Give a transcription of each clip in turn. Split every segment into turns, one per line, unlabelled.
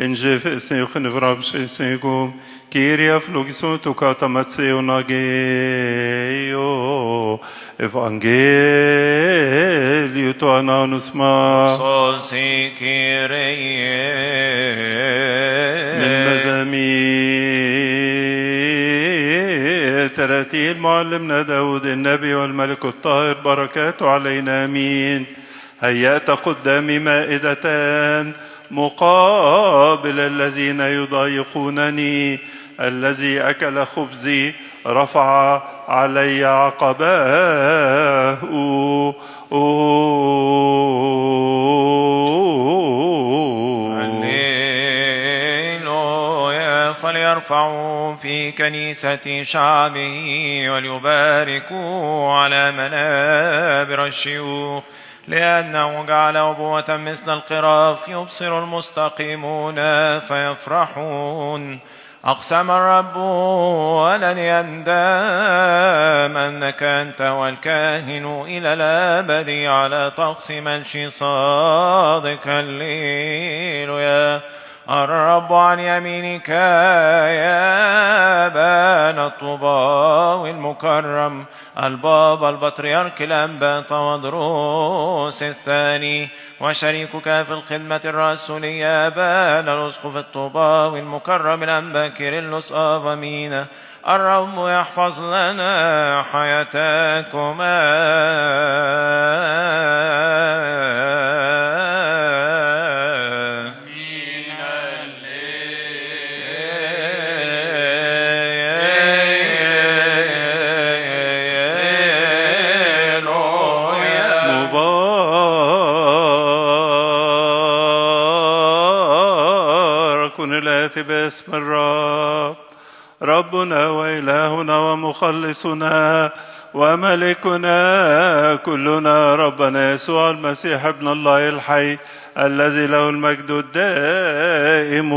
Seigneur vrabše Seigneur, Kyria flogison tu katamatse onageo, Evangelio tu ananusma.
Sosi
من مزامير تراتيل معلمنا داود النبي والملك الطاهر بركاته علينا امين. هيأت قدامي مائدتان مقابل الذين يضايقونني، الذي أكل خبزي رفع علي عقباه.
هللويا. فليرفعوا في كنيسة شعبه وليباركوا على منابر الشيوخ، لأنه جعل أبوة مثل القراف يبصر المستقيمون فيفرحون. أقسم الرب ولن يندم أنك أنت والكاهن إلى الأبد على طقس ملشي صادق. هللويا. الرب عن يمينك يا بان الطوباوي المكرم البابا البطريرك الأنبا تودروس الثاني، وشريكك في الخدمة الرسولية بان الأسقف الطوباوي المكرم الأنبا كيرلس آفامينا. الرب يحفظ لنا حياتكما.
باسم الرب ربنا وإلهنا ومخلصنا وملكنا كلنا، ربنا يسوع المسيح ابن الله الحي، الذي له المجد الدائم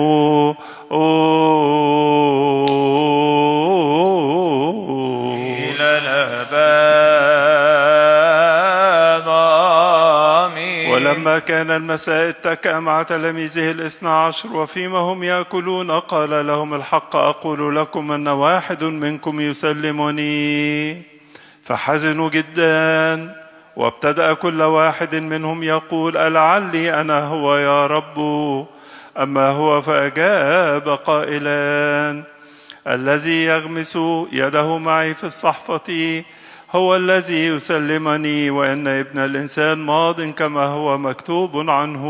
إلى الأبد.
ولما كان المساء اتكأ مع تلاميذه 12 وفيما هم يأكلون قال لهم: الحق أقول لكم أن واحد منكم يسلمني. فحزنوا جدا، وابتدأ كل واحد منهم يقول: ألعلي أنا هو يا رب؟ أما هو فأجاب قائلا: الذي يغمس يده معي في الصحفة هو الذي يسلمني، وإن ابن الإنسان ماض كما هو مكتوب عنه.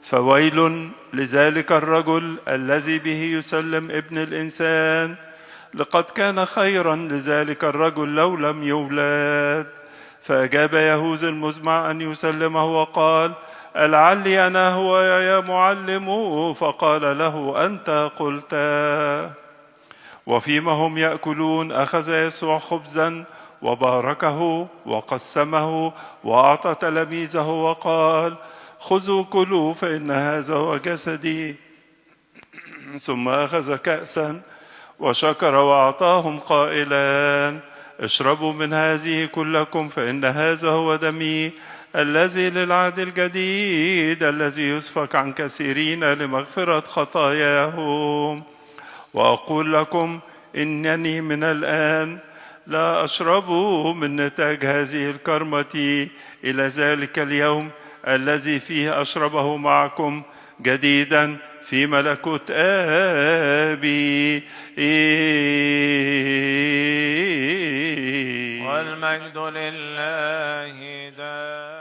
فويل لذلك الرجل الذي به يسلم ابن الإنسان. لقد كان خيرا لذلك الرجل لو لم يولد. فأجاب يهوذا المزمع أن يسلمه وقال: ألعلي أنا هو يا معلم؟ فقال له: أنت قلت. وفيما هم يأكلون أخذ يسوع خبزا وباركه وقسمه وأعطى تلاميذه وقال: خذوا كلوا فإن هذا هو جسدي. ثم أخذ كأسا وشكر وأعطاهم قائلا: اشربوا من هذه كلكم، فإن هذا هو دمي الذي للعهد الجديد، الذي يسفك عن كثيرين لمغفرة خطاياهم. وأقول لكم إنني من الآن لا أشرب من نتاج هذه الكرمة إلى ذلك اليوم الذي فيه أشربه معكم جديدا في ملكوت آبي.
والمجد لله دائما.